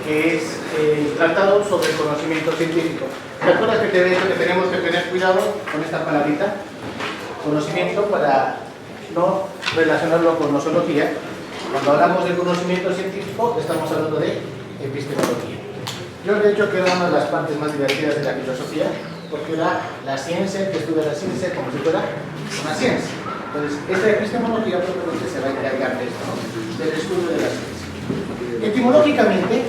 que es el tratado sobre el conocimiento científico. ¿Te acuerdas que te he dicho que tenemos que tener cuidado con esta palabrita? Conocimiento, para no relacionarlo con nosología. Cuando hablamos de conocimiento científico, estamos hablando de epistemología. Yo le he dicho que era una de las partes más divertidas de la filosofía, porque era la ciencia, que estudia la ciencia como si fuera una ciencia. Entonces, esta epistemología probablemente se va a encargar de esto, ¿no? Del estudio de la ciencia. Etimológicamente,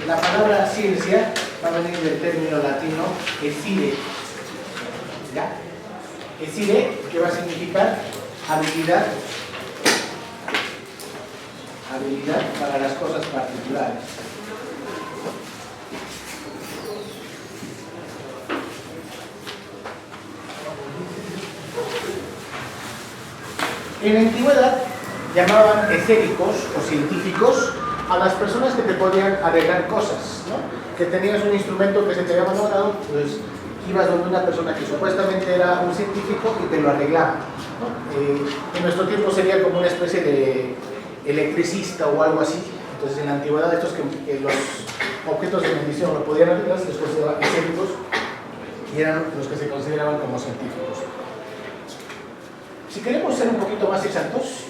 la palabra ciencia va a venir del término latino esire, ¿ya? Esire, que va a significar habilidad para las cosas particulares. En la antigüedad llamaban eséricos o científicos a las personas que te podían arreglar cosas, ¿no? Que tenías un instrumento que se te había malogrado, pues ibas donde una persona que supuestamente era un científico y te lo arreglaba, ¿no? En nuestro tiempo sería como una especie de electricista o algo así. Entonces en la antigüedad estos que los objetos de medición lo podían arreglar se les consideraban eséricos y eran los que se consideraban como científicos. Si queremos ser un poquito más exactos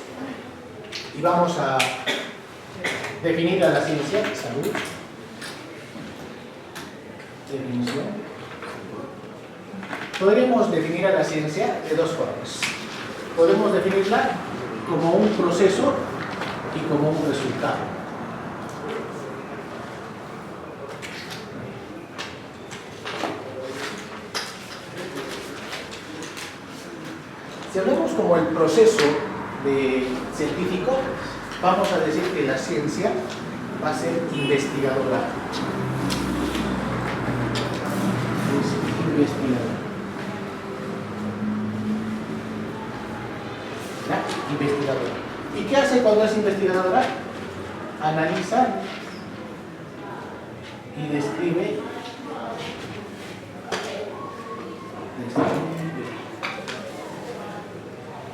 y vamos a definir a la ciencia, salud, definición, podríamos definir a la ciencia de dos formas. Podemos definirla como un proceso y como un resultado. Si hablamos como el proceso científico, vamos a decir que la ciencia va a ser investigadora. Es investigadora. ¿Ya? Investigadora. ¿Y qué hace cuando es investigadora? Analiza y describe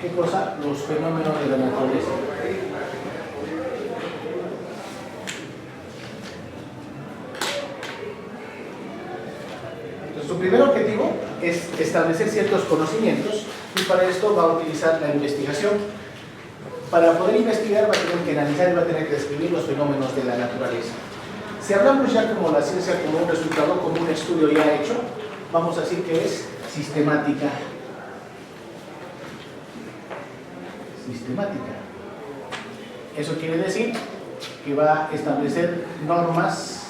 ¿qué cosa? Los fenómenos de la naturaleza. Entonces, su primer objetivo es establecer ciertos conocimientos y para esto va a utilizar la investigación. Para poder investigar va a tener que analizar y va a tener que describir los fenómenos de la naturaleza. Si hablamos ya como la ciencia como un resultado, como un estudio ya hecho, vamos a decir que es sistemática. Sistemática. Eso quiere decir que va a establecer normas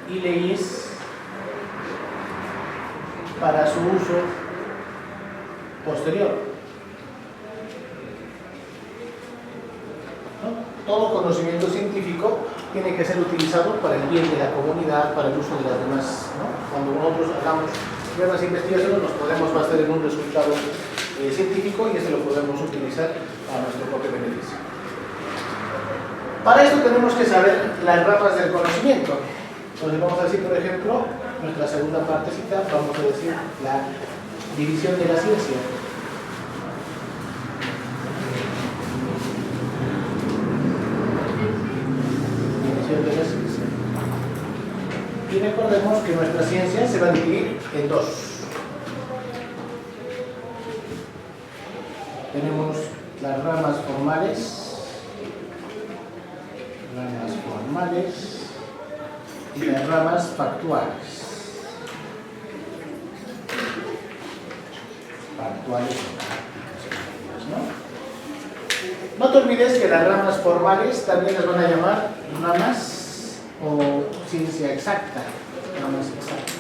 y leyes para su uso posterior. ¿No? Todo conocimiento científico tiene que ser utilizado para el bien de la comunidad, para el uso de las demás, ¿no? Cuando nosotros hagamos nuevas investigaciones nos podemos basar en un resultado científico y eso lo podemos utilizar a nuestro propio beneficio. Para esto tenemos que saber las ramas del conocimiento. Entonces vamos a decir, por ejemplo, nuestra segunda partecita, vamos a decir la división de la ciencia. División de la ciencia. Y recordemos que nuestra ciencia se va a dividir en dos. Tenemos las ramas formales y las ramas factuales. No te olvides que las ramas formales también las van a llamar ramas o ciencia exacta. Ramas exactas.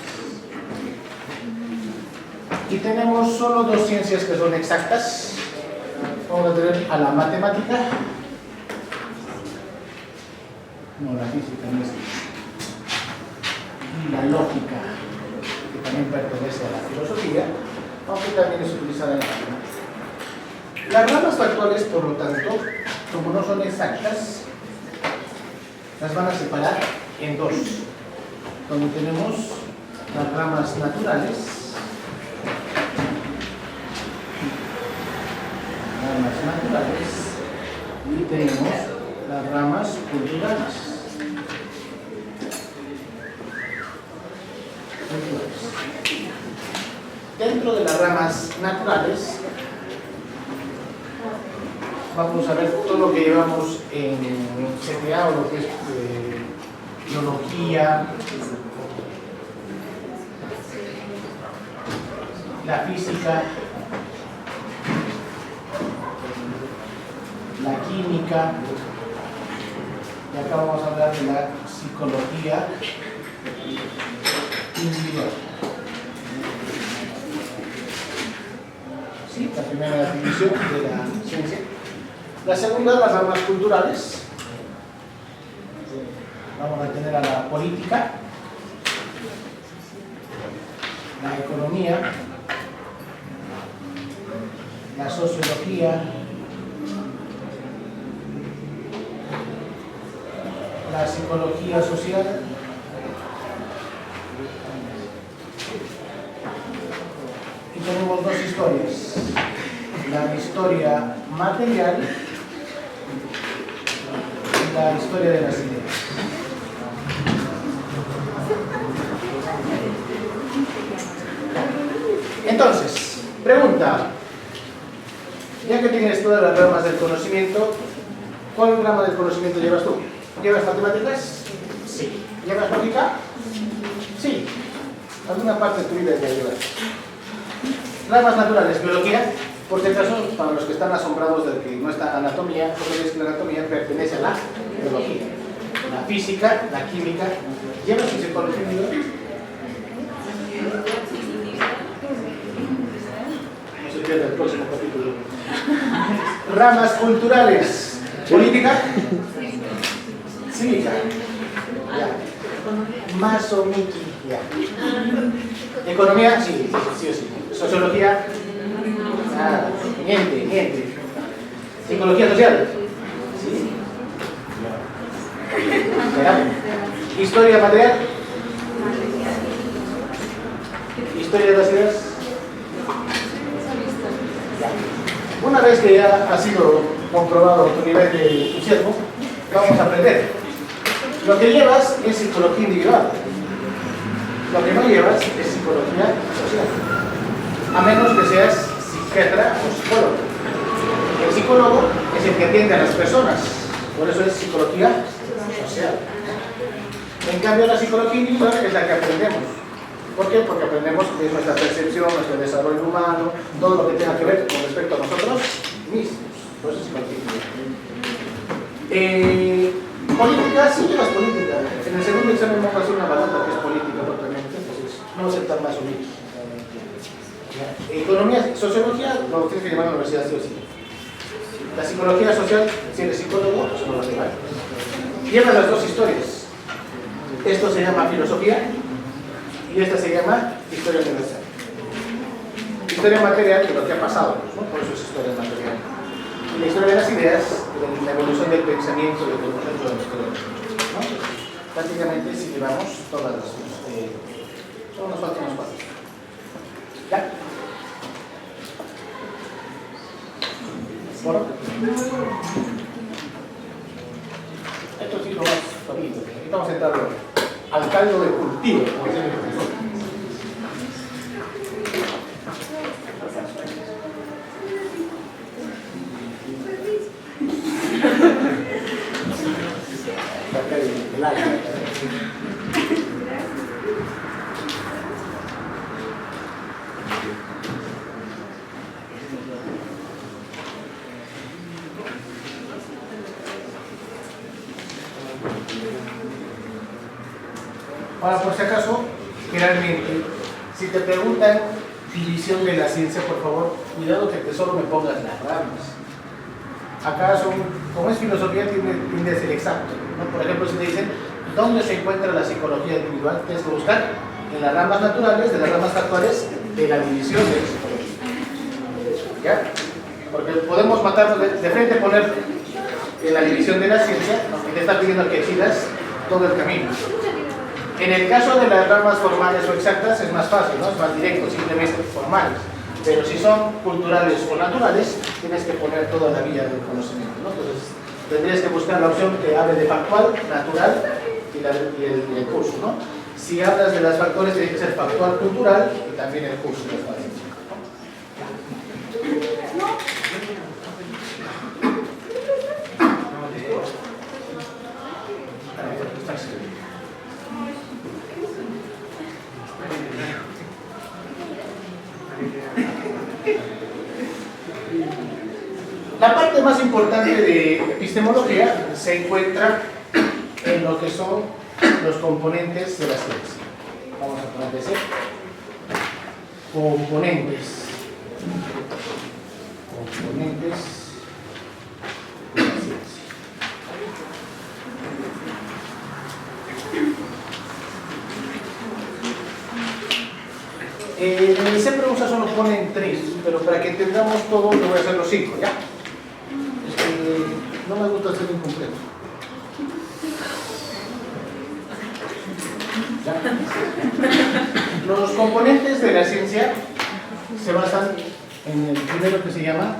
Y tenemos solo dos ciencias que son exactas. Vamos a tener a la matemática, no, la física no es, y la lógica, que también pertenece a la filosofía, aunque también es utilizada en la matemática. Las ramas factuales, por lo tanto, como no son exactas, las van a separar en dos, donde tenemos las ramas naturales ramas naturales y tenemos las ramas culturales. Dentro de las ramas naturales vamos a ver todo lo que llevamos en CTA o lo que es biología, la física, la química, y acá vamos a hablar de la psicología individual. ¿Sí? La primera división de la ciencia. La segunda, las ramas culturales. Vamos a tener a la política, la economía, la sociología, la psicología social, y tenemos dos historias, la historia material y la historia de las ideas. Entonces, pregunta, ya que tienes todas las ramas del conocimiento, ¿cuál rama del conocimiento llevas tú? ¿Llevas matemáticas? Sí. ¿Llevas lógica? Sí. ¿Alguna parte de tu vida ya llevas? Ramas naturales, biología, por si acaso, para los que están asombrados de que no está anatomía, porque es que la anatomía pertenece a la biología. La física, la química, ¿llevas psicología individual? No se pierda el próximo capítulo. Ramas culturales, política, cívica, ya. Mazo, Miki, ya. Economía, sí o sí. Sociología, nada, niente. Psicología social, sí. Ya. Historia material, historia de las ideas. Ya. Una vez que ya ha sido comprobado tu nivel de entusiasmo, vamos a aprender. Lo que llevas es psicología individual. Lo que no llevas es psicología social. A menos que seas psiquiatra o psicólogo. El psicólogo es el que atiende a las personas. Por eso es psicología social. En cambio, la psicología individual es la que aprendemos. ¿Por qué? Porque aprendemos de nuestra percepción, nuestro desarrollo humano, todo lo que tenga que ver con respecto a nosotros mismos. Por eso es psicología individual. Política, sí llevas política. En el segundo examen vamos a hacer una balota que es política propiamente, entonces no va a ser tan más humilde. Economía, sociología, lo tienes que llevar a la universidad sí o sí. La psicología social, si eres psicólogo, eso no lo lleva. Lleva las dos historias. Esto se llama filosofía y esta se llama historia universal. Historia material de lo que ha pasado, ¿no? Por eso es historia material. Y la historia de las ideas, de la evolución del pensamiento y del concepto de la historia, ¿no? Prácticamente si llevamos todas las solo nos faltan unos cuantos. ¿Ya? Bueno, esto sí lo más bonito. Aquí vamos a entrar al caldo de cultivo, como dice mi profesor. El aire. Ahora, por si acaso, generalmente, si te preguntan división de la ciencia, por favor, cuidado que solo me pongas las ramas. Acá como es filosofía, tiende a ser exacto, ¿no? Por ejemplo, si te dicen, ¿dónde se encuentra la psicología individual? Tienes que buscar en las ramas naturales, de las ramas factuales, de la división de la psicología. ¿Ya? Porque podemos matarnos de frente, poner en la división de la ciencia, aunque te está pidiendo que decidas todo el camino. En el caso de las ramas formales o exactas es más fácil, ¿no? Es más directo, simplemente formales. Pero si son culturales o naturales, tienes que poner toda la vía del conocimiento, ¿no? Entonces, tendrías que buscar la opción que hable de factual, natural y el curso, ¿no? Si hablas de las factores, tiene que ser factual, cultural y también el curso de la ciencia. La parte más importante de epistemología se encuentra en lo que son los componentes de la ciencia. Vamos a poner de ser componentes de la ciencia. En el CEPRE USA solo ponen 3, pero para que entendamos todo, lo voy a hacer los 5, ¿ya? No me gusta hacer incompleto. ¿Ya? Los componentes de la ciencia se basan en el primero que se llama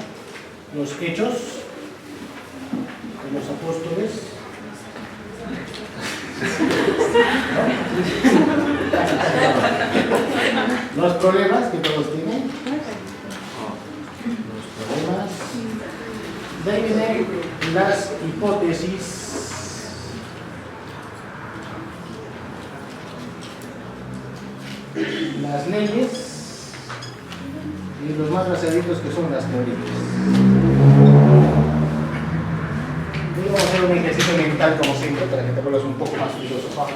los hechos de los apóstoles, ¿no? Los problemas que todos tienen, los problemas. De ahí vienen las hipótesis, las leyes y los más basaditos que son las teorías. Y vamos a hacer un ejercicio mental como siempre para que te vuelvas un poco más filósofo.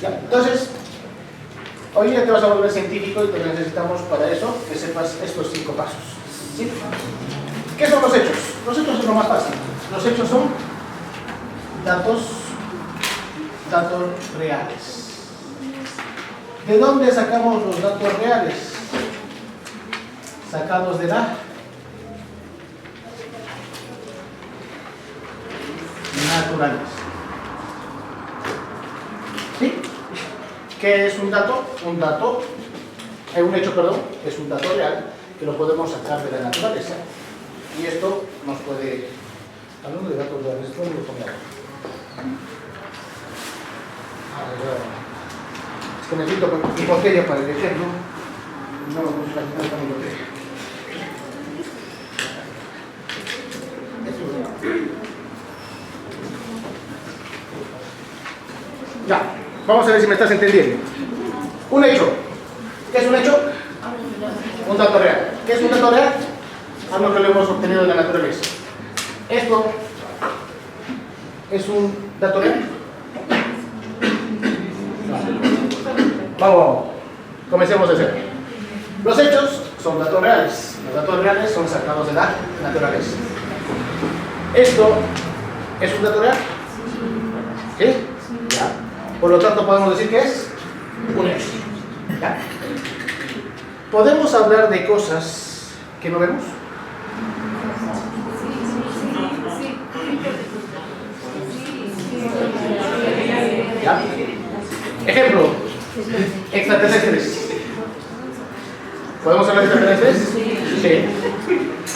Entonces, hoy día te vas a volver científico y te necesitamos para eso que sepas estos 5 pasos. ¿Sí? ¿Qué son los hechos? Los hechos es lo más fácil. Los hechos son datos reales. ¿De dónde sacamos los datos reales? Sacados de la naturaleza. ¿Sí? ¿Qué es un dato? Un hecho, perdón, es un dato real que lo podemos sacar de la naturaleza. Y esto nos puede... Hablando de datos reales, ¿cómo lo pongo? Es que necesito mi botella para el ejemplo. No, no está mi botella. Ya, vamos a ver si me estás entendiendo. Un hecho. ¿Qué es un hecho? Un dato real. ¿Qué es un dato real? Algo que lo hemos obtenido de la naturaleza. Esto es un dato real. Vamos, comencemos de cero. Los hechos son datos reales. Los datos reales son sacados de la naturaleza. Esto es un dato real. ¿Sí? ¿Ya? Por lo tanto podemos decir que es un hecho. ¿Ya? ¿Podemos hablar de cosas que no vemos? ¿Ya? Ejemplo, extraterrestres. ¿Podemos hablar de extraterrestres? Sí.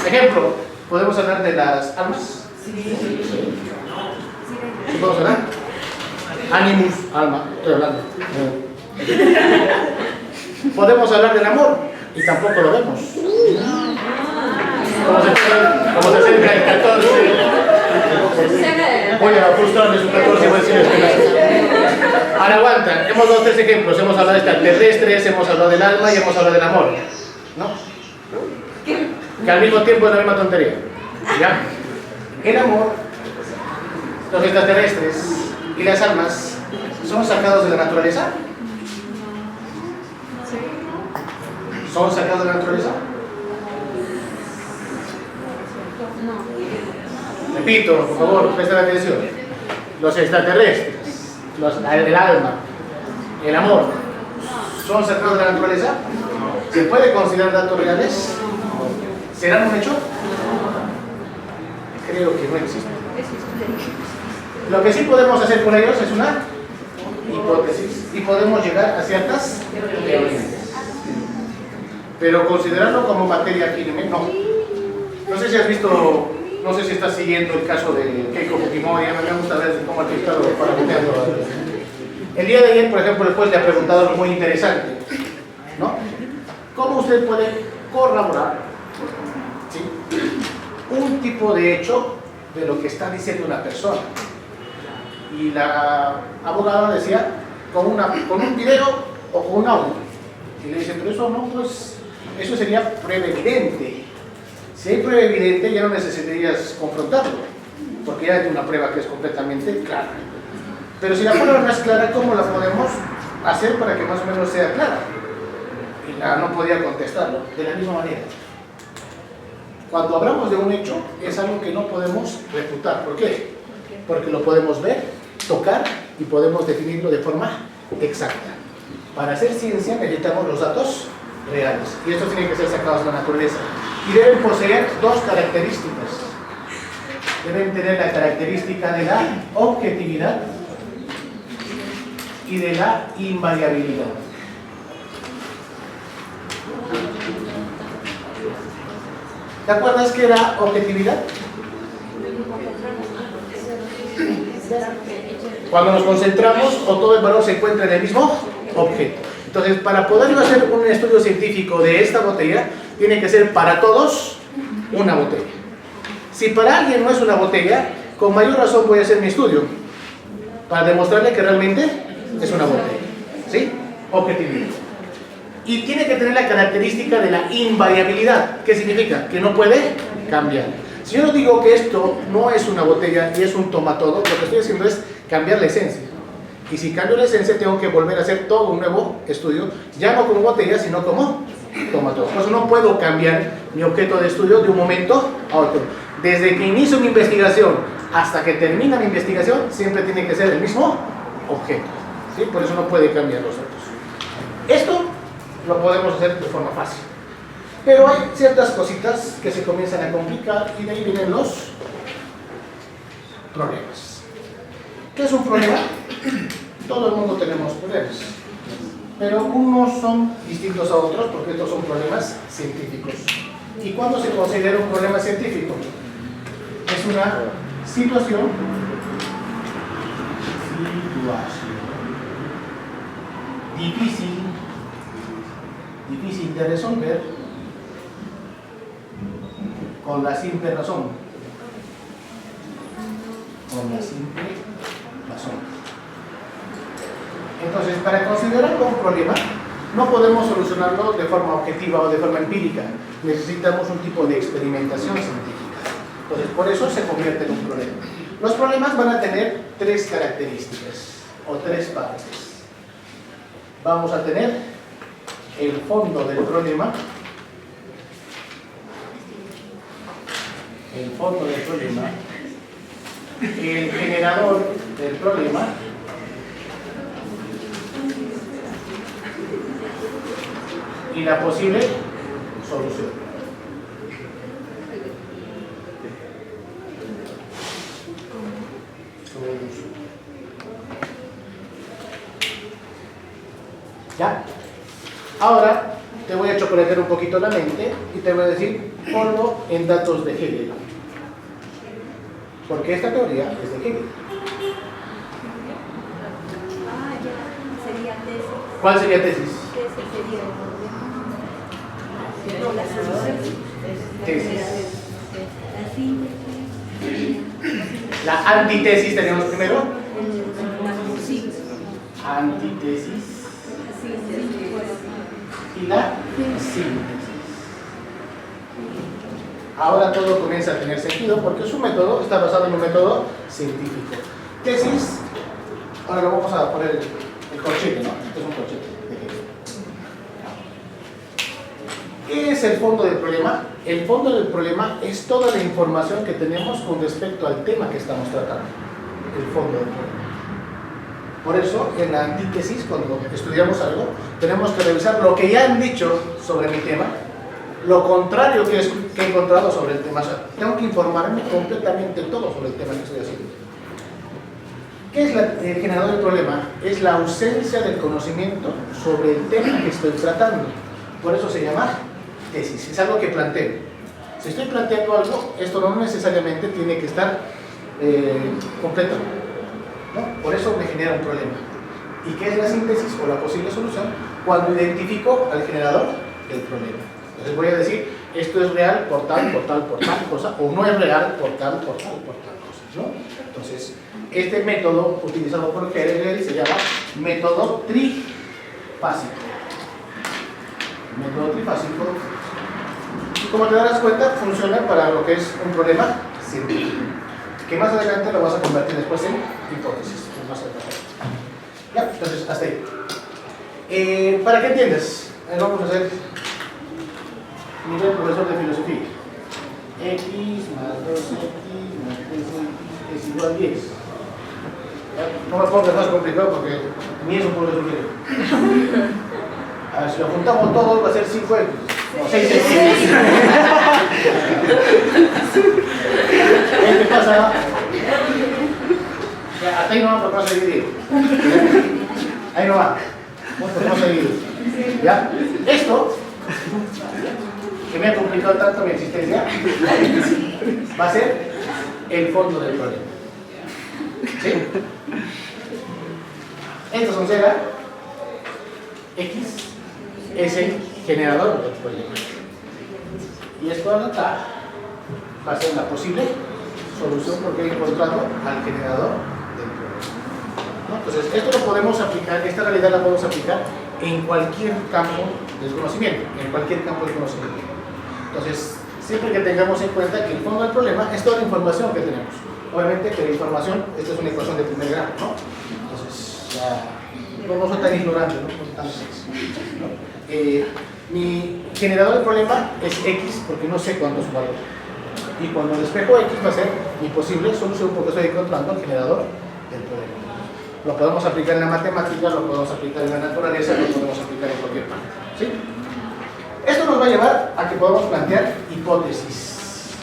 Ejemplo, ¿podemos hablar de las almas? Sí. ¿Sí podemos hablar? Animus, alma, estoy hablando. ¿Podemos hablar del amor? Y tampoco lo vemos. Como se acerca el 14. Voy a frustrarles un 14 y voy a decirles que no. Ahora aguanta, hemos dado 3 ejemplos. Hemos hablado de extraterrestres, hemos hablado del alma y hemos hablado del amor. ¿No? Que al mismo tiempo es la misma tontería. ¿Ya? El amor, los extraterrestres y las almas son sacados de la naturaleza. ¿Son sacados de la naturaleza? Repito, por favor, presten atención. Los extraterrestres, el alma, el amor, ¿son sacados de la naturaleza? ¿Se puede considerar datos reales? ¿Serán un hecho? Creo que no existe. Lo que sí podemos hacer con ellos es una hipótesis y podemos llegar a ciertas teorías. pero considerarlo como materia firme, no. No sé si has visto, no sé si estás siguiendo el caso de Keiko Fujimori, a mí me gusta ver cómo ha estado parameteando. El día de ayer, por ejemplo, el juez le ha preguntado algo muy interesante, ¿no? ¿Cómo usted puede corroborar, ¿sí?, un tipo de hecho de lo que está diciendo una persona? Y la abogada decía, con un video o con un audio. Y le dice, pero eso no, pues, eso sería prueba evidente. Si hay prueba evidente, ya no necesitarías confrontarlo, porque ya hay una prueba que es completamente clara. Pero si la prueba no es clara, ¿cómo la podemos hacer para que más o menos sea clara? Y no podía contestarlo de la misma manera. Cuando hablamos de un hecho, es algo que no podemos refutar. ¿Por qué? Porque lo podemos ver, tocar y podemos definirlo de forma exacta. Para hacer ciencia necesitamos los datos reales y estos tienen que ser sacados de la naturaleza y deben poseer dos características. Deben tener la característica de la objetividad y de la invariabilidad. ¿Te acuerdas qué era objetividad? Cuando nos concentramos o todo el valor se encuentra en el mismo objeto. Entonces, para poder hacer un estudio científico de esta botella, tiene que ser para todos una botella. Si para alguien no es una botella, con mayor razón voy a hacer mi estudio para demostrarle que realmente es una botella. ¿Sí? Objetividad. Y tiene que tener la característica de la invariabilidad. ¿Qué significa? Que no puede cambiar. Si yo no digo que esto no es una botella y es un tomatodo, lo que estoy haciendo es cambiar la esencia. Y si cambio la esencia, tengo que volver a hacer todo un nuevo estudio, ya no como botella, sino como tomatodo. Por eso no puedo cambiar mi objeto de estudio de un momento a otro. Desde que inicio mi investigación hasta que termina mi investigación, siempre tiene que ser el mismo objeto. ¿Sí? Por eso no puede cambiar los datos. Esto lo podemos hacer de forma fácil. Pero hay ciertas cositas que se comienzan a complicar y de ahí vienen los problemas. ¿Qué es un problema? Todo el mundo tenemos problemas, pero unos son distintos a otros porque estos son problemas científicos. ¿Y cuándo se considera un problema científico? Es una situación difícil de resolver con la simple razón. Entonces, para considerarlo un problema, no podemos solucionarlo de forma objetiva o de forma empírica. Necesitamos un tipo de experimentación científica. Entonces, por eso se convierte en un problema. Los problemas van a tener tres características o tres partes. Vamos a tener el fondo del problema, el generador del problema y la posible solución. ¿Ya? Ahora te voy a chocolatear un poquito la mente y te voy a decir, ponlo en datos de Hegel. Porque esta teoría es de Hegel. ¿Cuál sería tesis? Tesis. La antitesis tenemos primero. Antitesis. Y la síntesis. Ahora todo comienza a tener sentido porque su método está basado en un método científico. Tesis, ahora lo vamos a poner el corchete, ¿no? Este es un corchete. ¿Qué es el fondo del problema? El fondo del problema es toda la información que tenemos con respecto al tema que estamos tratando. El fondo del problema. Por eso, en la antítesis, cuando estudiamos algo, tenemos que revisar lo que ya han dicho sobre mi tema, lo contrario que he encontrado sobre el tema. O sea, tengo que informarme completamente todo sobre el tema que estoy haciendo. ¿Qué es el generador del problema? Es la ausencia del conocimiento sobre el tema que estoy tratando. Por eso se llama tesis, es algo que planteo. Si estoy planteando algo, esto no necesariamente tiene que estar completo, ¿no? Por eso me genera un problema. ¿Y qué es la síntesis o la posible solución? Cuando identifico al generador del problema. Entonces voy a decir, esto es real por tal cosa, o no es real por tal cosa, ¿no? Entonces, este método utilizado por Hegel se llama método trifásico. Método trifásico. Y como te darás cuenta, funciona para lo que es un problema científico, que más adelante lo vas a convertir después en hipótesis. Más adelante. Ya, entonces, hasta ahí. Para que entiendas, vamos a hacer nivel profesor de filosofía. X más 2x más 3x es igual a 10. No me pongas más complicado porque ni eso puedo resolver. A ver, si lo juntamos todo va a ser 5x. No, 6x. ¿Qué pasa? Ya, hasta ahí no va, pero vamos a dividir. Ahí no va. Vamos a dividir. ¿Ya? Esto, que me ha complicado tanto mi existencia, va a ser el fondo del problema. ¿Sí? Estos son cera. X es el generador del problema. Y esto acá va a ser la posible solución porque he encontrado al generador del problema, ¿no? Entonces, esto lo podemos aplicar, esta realidad la podemos aplicar en cualquier campo del conocimiento, en cualquier campo del conocimiento. Entonces, siempre que tengamos en cuenta que el fondo del problema es toda la información que tenemos. Obviamente que la información, esta es una ecuación de primer grado, ¿no? Entonces, no soy tan ignorante, ¿no? No soy tan ¿no? Mi generador del problema es X porque no sé cuánto es su valor. Y cuando despejo X va a ser mi posible solución porque estoy encontrando el generador del problema. Lo podemos aplicar en la matemática, lo podemos aplicar en la naturaleza, lo podemos aplicar en cualquier parte. ¿Sí? Esto nos va a llevar a que podamos plantear hipótesis.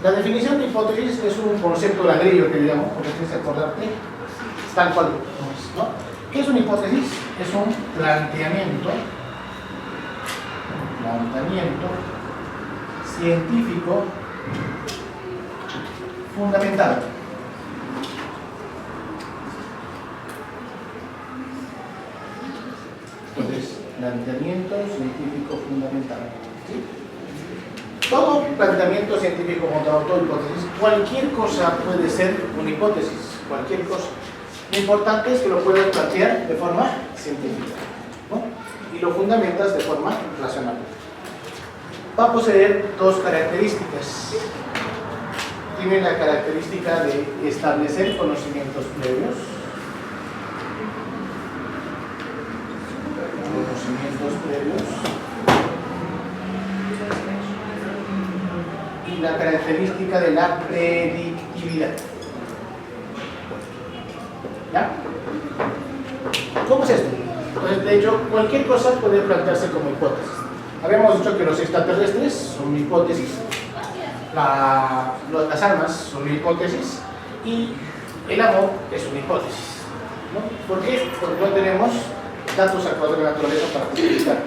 La definición de hipótesis es un concepto ladrillo que digamos, porque tienes que acordarte tal cual, ¿no? ¿Qué es una hipótesis? Es un planteamiento científico fundamentado. Entonces, planteamiento científico fundamentado. ¿Sí? Todo planteamiento científico fundado, toda hipótesis, cualquier cosa puede ser una hipótesis, cualquier cosa. Lo importante es que lo puedas plantear de forma científica, ¿no? Y lo fundamentas de forma racional. Va a poseer dos características. Tiene la característica de establecer conocimientos previos. Y la característica de la predictividad. ¿Ya? ¿Cómo es esto? Entonces, de hecho, cualquier cosa puede plantearse como hipótesis. Habíamos dicho que los extraterrestres son una hipótesis, las almas son una hipótesis y el amor es una hipótesis, ¿no? ¿Por qué? Porque no tenemos datos actuales de la naturaleza para justificarlo.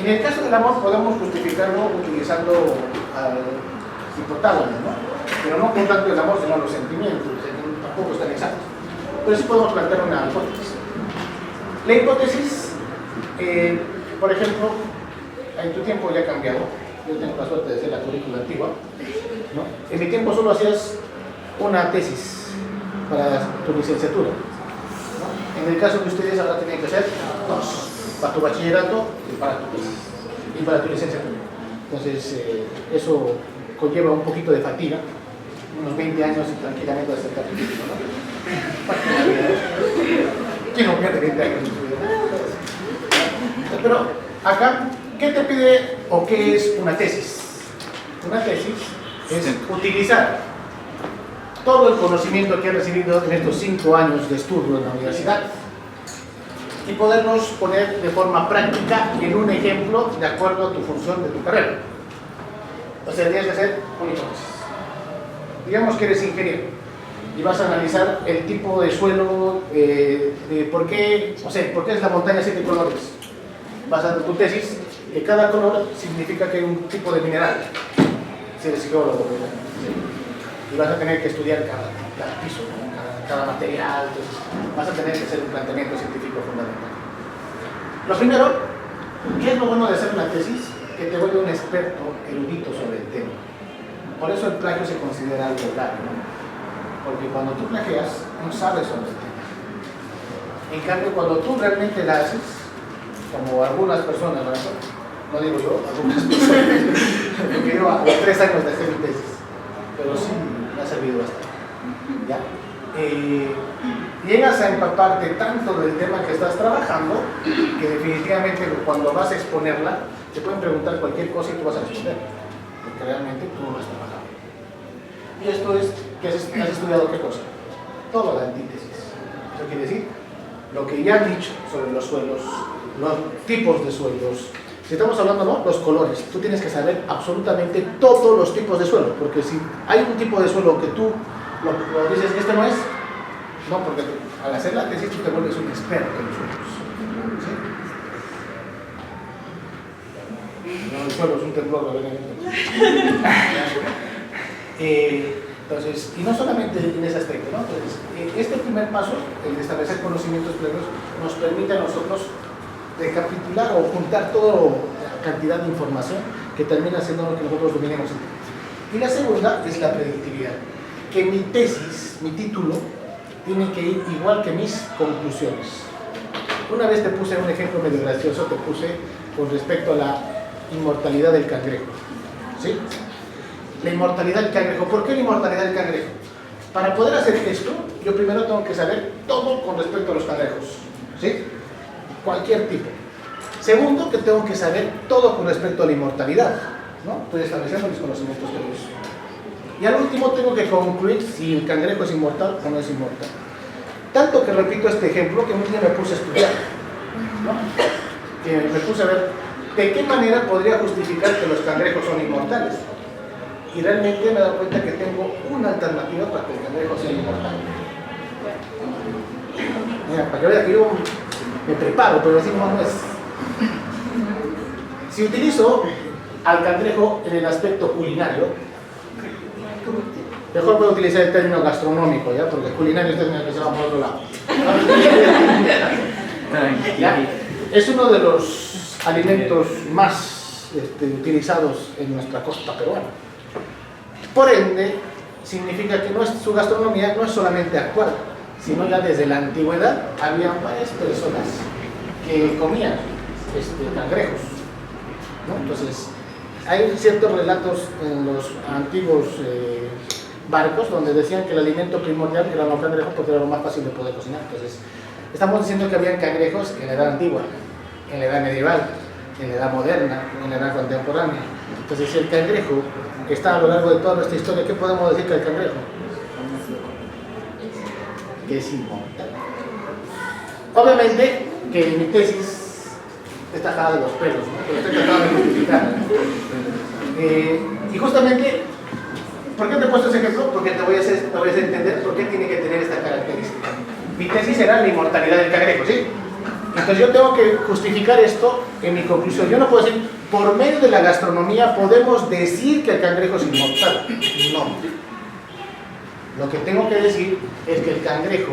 En el caso del amor podemos justificarlo utilizando al hipotálamo, ¿no? Pero no con tanto el amor, sino los sentimientos, tampoco es tan exacto. Pero sí podemos plantear una hipótesis. La hipótesis, por ejemplo, en tu tiempo ya ha cambiado. Yo tengo la suerte de ser la currícula antigua, ¿no? En mi tiempo solo hacías una tesis para tu licenciatura, ¿no? En el caso de ustedes ahora tienen que hacer dos, para tu bachillerato y para tu tesis y para tu licenciatura. Entonces eso conlleva un poquito de fatiga, unos 20 años y tranquilamente vas a acercar tu título, ¿no? ¿Quién no pierde 20 años en su vida? Pero acá, ¿qué te pide o qué es una tesis? Una tesis es utilizar todo el conocimiento que he recibido en estos 5 años de estudio en la universidad y podernos poner de forma práctica en un ejemplo de acuerdo a tu función de tu carrera. O sea, tienes que hacer una hipótesis. Digamos que eres ingeniero y vas a analizar el tipo de suelo, de por qué, o sea, por qué es la montaña 7 colores. Vas a hacer tu tesis que cada color significa que hay un tipo de mineral. Si eres geólogo, ¿verdad? Sí. Y vas a tener que estudiar cada piso, ¿no? cada material, entonces vas a tener que hacer un planteamiento científico fundamental. Lo primero, ¿qué es lo bueno de hacer una tesis? Que te vuelve un experto erudito sobre el tema. Por eso el plagio se considera algo raro, ¿no? Porque cuando tú plagias, no sabes sobre el tema. En cambio, cuando tú realmente la haces, como algunas personas, no digo yo, algunas personas, porque yo a los 3 años dejé mi tesis, pero sí me ha servido bastante. ¿Ya? Llegas a empaparte tanto del tema que estás trabajando que definitivamente cuando vas a exponerla te pueden preguntar cualquier cosa y tú vas a responder, porque realmente tú no has trabajado. Y esto es que has estudiado qué cosa, toda la antítesis. Eso quiere decir lo que ya han dicho sobre los suelos, los tipos de suelos. Si estamos hablando, ¿no?, los colores, tú tienes que saber absolutamente todos los tipos de suelo, porque si hay un tipo de suelo que tú lo dices, este no es, no, porque al hacer la tesis tú te vuelves un experto en los suelos. ¿Sí? No, el suelo es un temblor, entonces, y no solamente en ese aspecto, ¿no? Entonces, este primer paso, el de establecer conocimientos previos, nos permite a nosotros recapitular o juntar toda la cantidad de información que termina siendo lo que nosotros dominemos. Y la segunda es la predictividad, que mi tesis, mi título, tiene que ir igual que mis conclusiones. Una vez te puse un ejemplo medio gracioso, te puse con respecto a la inmortalidad del cangrejo. ¿Sí? La inmortalidad del cangrejo. ¿Por qué la inmortalidad del cangrejo? Para poder hacer esto, yo primero tengo que saber todo con respecto a los cangrejos. ¿Sí? Cualquier tipo. Segundo, que tengo que saber todo con respecto a la inmortalidad, ¿no? Estoy estableciendo mis conocimientos previos. Y al último tengo que concluir si el cangrejo es inmortal o no es inmortal. Tanto que repito este ejemplo que un día me puse a estudiar, ¿no? Que me puse a ver de qué manera podría justificar que los cangrejos son inmortales. Y realmente me he dado cuenta que tengo una alternativa para que el cangrejo sea inmortal. Mira, para que vea que yo me preparo, pero así no es. Si utilizo al cangrejo en el aspecto culinario, mejor puedo utilizar el término gastronómico, ¿ya? Porque culinario es el término que se va por otro lado. ¿Ya? Es uno de los alimentos más utilizados en nuestra costa peruana. Por ende, significa que su gastronomía no es solamente actual, sino ya desde la antigüedad había varias personas que comían cangrejos, ¿no? Entonces, hay ciertos relatos en los antiguos barcos donde decían que el alimento primordial eran los cangrejos porque era lo más fácil de poder cocinar. Entonces, estamos diciendo que había cangrejos en la edad antigua, en la edad medieval, en la edad moderna, en la edad contemporánea. Entonces, si el cangrejo está a lo largo de toda nuestra historia, ¿qué podemos decir que el cangrejo? Que es inmortal. Obviamente que mi tesis está jalada de los pelos, ¿no? Pero estoy tratando de justificar. Y justamente, ¿por qué te he puesto ese ejemplo? Porque te voy a hacer entender por qué tiene que tener esta característica. Mi tesis era la inmortalidad del cangrejo, ¿sí? Entonces yo tengo que justificar esto en mi conclusión. Yo no puedo decir, por medio de la gastronomía podemos decir que el cangrejo es inmortal. No. Lo que tengo que decir es que el cangrejo,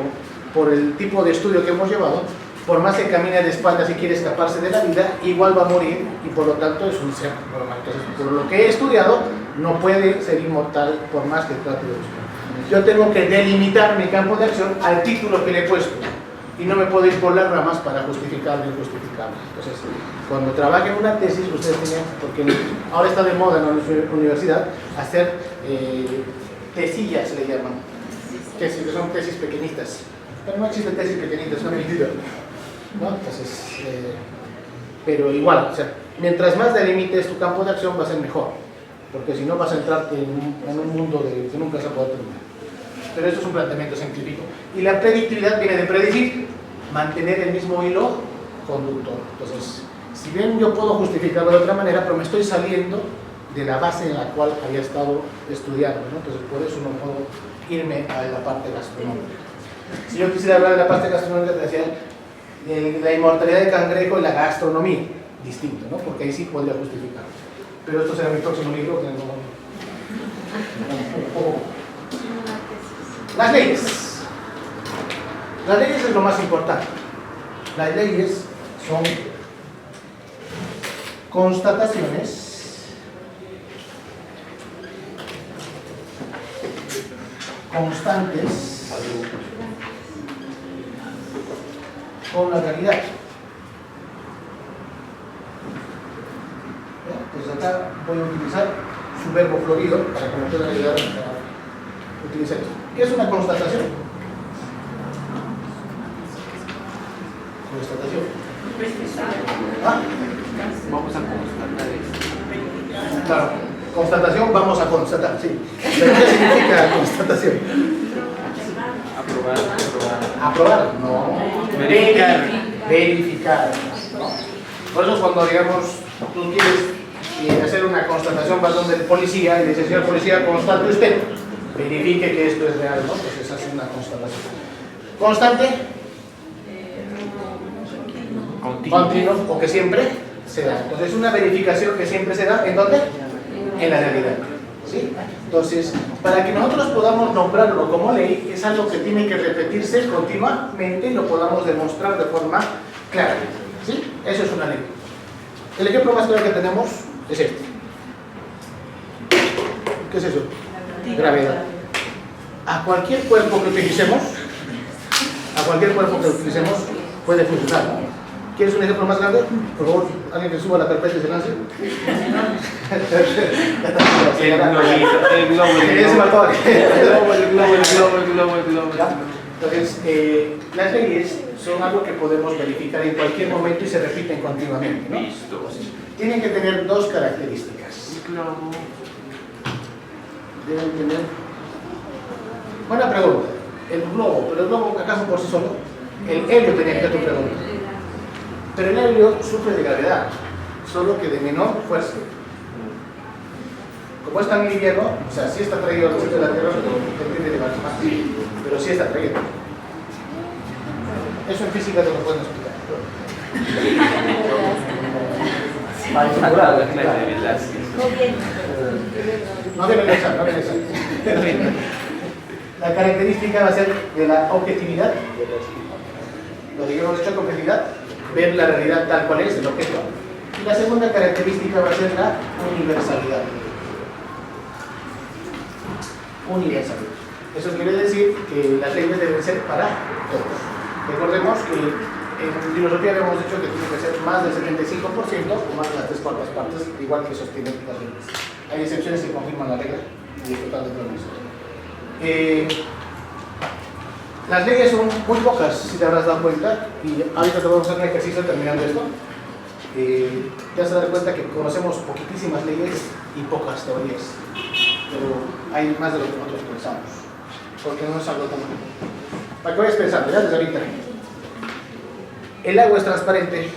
por el tipo de estudio que hemos llevado, por más que camine de espaldas y quiere escaparse de la vida, igual va a morir y por lo tanto es un ser normal. Entonces, por lo que he estudiado, no puede ser inmortal por más que trate de buscar. Yo tengo que delimitar mi campo de acción al título que le he puesto y no me puedo ir por las ramas para justificar lo injustificable. Entonces, cuando trabajen una tesis, ustedes tienen, porque ahora está de moda en la universidad, hacer tesillas, se le llaman, que son tesis pequeñitas. Pero no existe tesis pequeñitas, es una mentira, ¿no? Entonces, pero igual, o sea, mientras más delimites tu campo de acción va a ser mejor, porque si no vas a entrar en un mundo que nunca se va a poder terminar. Pero eso es un planteamiento científico. Y la predictividad viene de predecir, mantener el mismo hilo conductor. Entonces, si bien yo puedo justificarlo de otra manera, pero me estoy saliendo de la base en la cual había estado estudiando, ¿no? Entonces, por eso no puedo irme a la parte gastronómica. Si yo quisiera hablar de la parte gastronómica, te decía la inmortalidad del cangrejo y la gastronomía, distinto, ¿no? Porque ahí sí podría justificar. Pero esto será mi próximo libro. Que Las leyes. Las leyes es lo más importante. Las leyes son constataciones constantes con la realidad. Pues acá voy a utilizar su verbo florido para que me puedan ayudar a utilizar esto. ¿Qué es una constatación? Constatación. ¿Ah? Vamos a constatar esto. Claro, constatación, vamos a constatar, sí. ¿Pero qué significa constatación? Aprobar, aprobar. Aprobar, no. Verificar. Verificar. ¿No? Por eso cuando, digamos, tú quieres hacer una constatación, vas donde el policía y le dices, señor policía, constate usted, verifique que esto es real, ¿no? Pues esa es una constatación. Constante, continuo, o que siempre se da. Entonces, una verificación que siempre se da, ¿en dónde? En la realidad. ¿Sí? Entonces, para que nosotros podamos nombrarlo como ley, es algo que tiene que repetirse continuamente y lo podamos demostrar de forma clara. ¿Sí? Eso es una ley. El ejemplo más claro que tenemos es este. ¿Qué es eso? Gravedad. A cualquier cuerpo que utilicemos, puede funcionar, ¿no? ¿Quieres un ejemplo más grande? Por favor, alguien que suba la carpeta y se lance. El globo. Entonces, las leyes son algo que podemos verificar en cualquier momento y se repiten continuamente, ¿no? Tienen que tener dos características. Deben tener... Buena pregunta. El globo, ¿pero el globo acaso por sí solo? El helio tenía que tu pregunta. Pero el helio sufre de gravedad, solo que de menor fuerza. Como es tan liviano, o sea, sí está traído al centro de la Tierra, pero depende de más, pero sí está traído. Eso en física te lo pueden explicar. No viene el examen, no viene el examen. La característica va a ser de la objetividad. Lo que hemos hecho con objetividad, ver la realidad tal cual es, el objeto. Y la segunda característica va a ser la universalidad. Universalidad. Eso quiere decir que las leyes deben ser para todos. Recordemos que en filosofía habíamos dicho que tiene que ser más del 75% o más de las 3/4 partes, igual que sostienen las leyes. Hay excepciones que confirman la regla y es totalmente lo mismo. Las leyes son muy pocas, si te habrás dado cuenta, y ahorita te vamos a hacer un ejercicio terminando esto. Te vas a dar cuenta que conocemos poquitísimas leyes y pocas teorías, pero hay más de lo que nosotros pensamos, porque no es algo tan... Para que vayas pensando, ya desde ahorita. El agua es transparente.